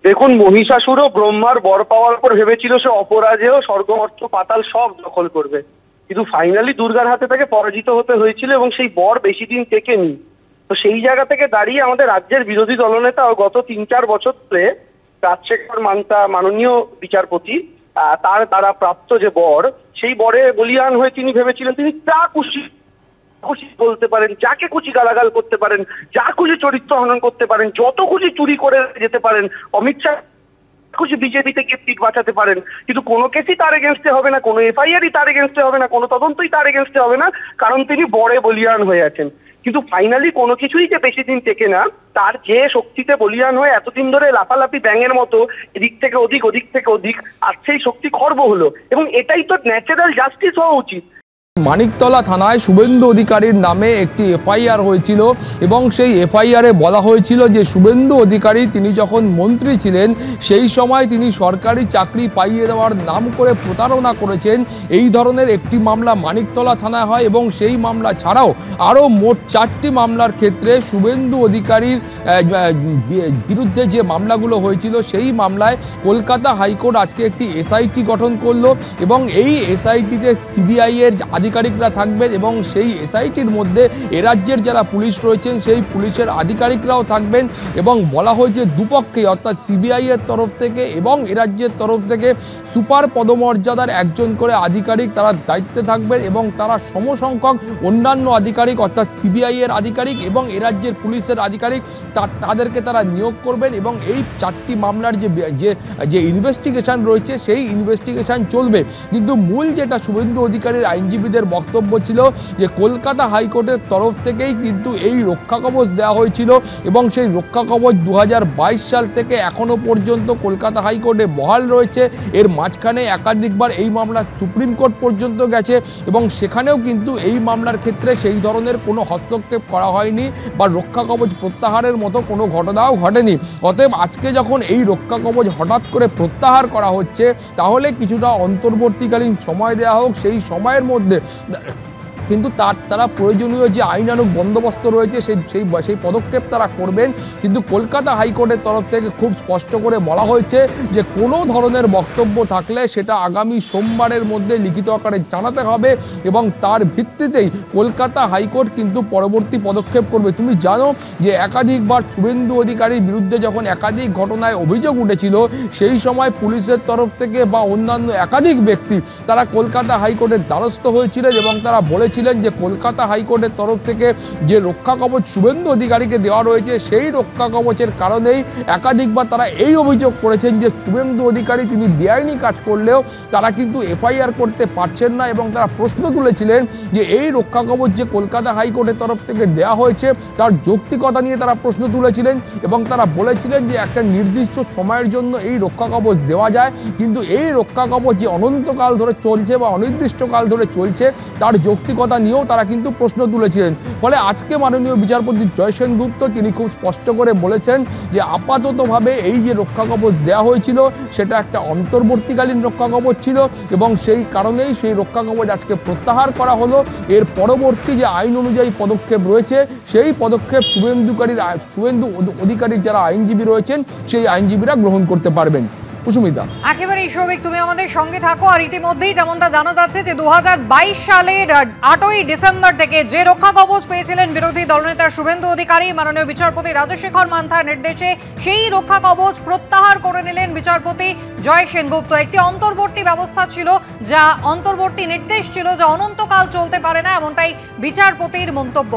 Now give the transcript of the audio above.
দেখুন, মহিষাসুরও ব্রহ্মার বর পাওয়ার পর ভেবেছিল সে অপরাজেয় স্বর্গ মর্ত্য পাতাল সব দখল করবে, কিন্তু ফাইনালি দুর্গার হাতে তাকে পরাজিত হতে হয়েছিল এবং সেই বর বেশি দিন টেকেনি। তো সেই জায়গা থেকে দাঁড়িয়ে আমাদের রাজ্যের বিরোধী দলনেতা গত 3-4 বছর ধরে রাজশেখর মান্তা মাননীয় বিচারপতি তার দ্বারা প্রাপ্ত যে বর, সেই বরে বলিয়ান হয়ে তিনি ভেবেছিলেন তিনি যা খুশি বলতে পারেন, যাকে খুশি গালাগাল করতে পারেন, যা খুশি চরিত্র হনন করতে পারেন, যত খুশি চুরি করে যেতে পারেন, অমিত শাহ খুশি বিজেপি থেকে সিট বাঁচাতে পারেন, কিন্তু কোনো কেসই তার এগেনস্টে হবে না, কোনো এফআইআরই তার এগেনস্টে হবে না, কোনো তদন্তই তার এগেনস্টে হবে না, কারণ তিনি বরে বলিয়ান হয়ে আছেন। কিন্তু ফাইনালি কোনো কিছুই যে বেশি দিন টেকে না, তার যে শক্তিতে বলিয়ান হয়ে এতদিন ধরে লাফালাফি ব্যাঙের মতো এদিক থেকে ওদিক ওদিক থেকে ওদিক, আর সেই শক্তি খর্ব হলো, এবং এটাই তো ন্যাচারাল জাস্টিস হওয়া উচিত। মানিকতলা থানায় শুভেন্দু অধিকারীর নামে একটি এফআইআর হয়েছিল এবং সেই এফআইআরে বলা হয়েছিল যে শুভেন্দু অধিকারী তিনি যখন মন্ত্রী ছিলেন সেই সময় তিনি সরকারি চাকরি পাইয়ে দেওয়ার নাম করে প্রতারণা করেছেন। এই ধরনের একটি মামলা মানিকতলা থানায় হয় এবং সেই মামলা ছাড়াও আরও মোট 4টি মামলার ক্ষেত্রে শুভেন্দু অধিকারীর বিরুদ্ধে যে মামলাগুলো হয়েছিল সেই মামলায় কলকাতা হাইকোর্ট আজকে একটি এসআইটি গঠন করলো এবং এই এসআইটিতে সিবিআই এর আধিকারিকরা থাকবেন এবং সেই এসআইটির মধ্যে এ রাজ্যের যারা পুলিশ রয়েছেন সেই পুলিশের আধিকারিকরাও থাকবেন এবং বলা হয়েছে দুপক্ষেই অর্থাৎ সিবিআই এর তরফ থেকে এবং এ রাজ্যের তরফ থেকে সুপার পদমর্যাদার একজন করে আধিকারিক তারা দায়িত্বে থাকবেন এবং তারা সমসংখ্যক অন্যান্য আধিকারিক অর্থাৎ সিবিআই এর আধিকারিক এবং এ রাজ্যের পুলিশের আধিকারিক তাদেরকে তারা নিয়োগ করবেন এবং এই 4টি মামলার যে ইনভেস্টিগেশন রয়েছে সেই ইনভেস্টিগেশন চলবে। কিন্তু মূল যেটা শুভেন্দু অধিকারীর আইনজীবীদের বক্তব্য ছিল যে কলকাতা হাইকোর্টের তরফ থেকেই কিন্তু এই রক্ষা কবচ দেওয়া হয়েছিল এবং সেই রক্ষা কবচ 2022 সাল থেকে এখনো পর্যন্ত কলকাতা হাইকোর্টে বহাল রয়েছে। এর মাঝখানে একাধিকবার এই মামলা সুপ্রিম কোর্ট পর্যন্ত গেছে এবং সেখানেও কিন্তু এই মামলার ক্ষেত্রে সেই ধরনের কোনো হস্তক্ষেপ করা হয়নি বা রক্ষা কবচ প্রত্যাহারের মতো কোনো ঘটনাও ঘটেনি। অতএব আজকে যখন এই রক্ষা কবচ হঠাৎ করে প্রত্যাহার করা হচ্ছে তাহলে কিছুটা অন্তর্বর্তীকালীন সময় দেওয়া হোক, সেই সময়ের মধ্যে কিন্তু তারা প্রয়োজনীয় যে আইনানুগ বন্দোবস্ত রয়েছে সেই পদক্ষেপ তারা করবেন। কিন্তু কলকাতা হাইকোর্টের তরফ থেকে খুব স্পষ্ট করে বলা হয়েছে যে কোনো ধরনের বক্তব্য থাকলে সেটা আগামী সোমবারের মধ্যে লিখিত আকারে জানাতে হবে এবং তার ভিত্তিতেই কলকাতা হাইকোর্ট কিন্তু পরবর্তী পদক্ষেপ করবে। তুমি জানো যে একাধিকবার শুভেন্দু অধিকারীর বিরুদ্ধে যখন একাধিক ঘটনায় অভিযোগ উঠেছিল সেই সময় পুলিশের তরফ থেকে বা অন্যান্য একাধিক ব্যক্তি তারা কলকাতা হাইকোর্টের দ্বারস্থ হয়েছিলেন এবং তারা বলেছিলেন যে কলকাতা হাইকোর্টের তরফ থেকে যে রক্ষা কবচ শুভেন্দু অধিকারীকে দেওয়া রয়েছে সেই রক্ষা কবচের কারণেই একাধিকবার তারা এই অভিযোগ করেছেন যে শুভেন্দু অধিকারী তিনি বেআইনি কাজ করলেও তারা কিন্তু এফআইআর করতে পারছেন না এবং তারা প্রশ্ন তুলেছিলেন যে এই রক্ষা কবচ যে কলকাতা হাইকোর্টের তরফ থেকে দেওয়া হয়েছে তার যৌক্তিকতা নিয়ে তারা প্রশ্ন তুলেছিলেন এবং তারা বলেছিলেন যে একটা নির্দিষ্ট সময়ের জন্য এই রক্ষা কবচ দেওয়া যায়, কিন্তু এই রক্ষা কবচ যে অনন্তকাল ধরে চলছে বা অনির্দিষ্টকাল ধরে চলছে তার যৌক্তিকতা নিয়েও তারা কিন্তু প্রশ্ন তুলেছিলেন। ফলে আজকে মাননীয় বিচারপতি জয় সেনগুপ্ত তিনি খুব স্পষ্ট করে বলেছেন যে আপাততভাবে এই যে রক্ষা কবচ দেওয়া হয়েছিল সেটা একটা অন্তর্বর্তীকালীন রক্ষা কবচ ছিল এবং সেই কারণেই সেই রক্ষা কবচ আজকে প্রত্যাহার করা হলো। এর পরবর্তী যে আইন অনুযায়ী পদক্ষেপ রয়েছে সেই পদক্ষেপ শুভেন্দু অধিকারীর যারা আইনজীবী রয়েছেন সেই আইনজীবীরা গ্রহণ করতে পারবেন। কুসুমিতা, একেবারেই সৌভিক তুমি আমাদের সঙ্গে থাকো। আর ইতিমধ্যেই যেমনটা জানা যাচ্ছে যে 2022 সালের 8ই ডিসেম্বর থেকে যে রক্ষা কবচ পেয়েছিলেন বিরোধী দলনেতা শুভেন্দু অধিকারী, মাননীয় বিচারপতি রাজশেখর মান্থার নির্দেশে সেই রক্ষা কবচ প্রত্যাহার করে নিলেন বিচারপতি জয় সেনগুপ্ত। একটি অন্তর্বর্তী ব্যবস্থা ছিল, যা অন্তর্বর্তী নির্দেশ ছিল যা অনন্তকাল চলতে পারে না, এমনটাই বিচারপতির মন্তব্য।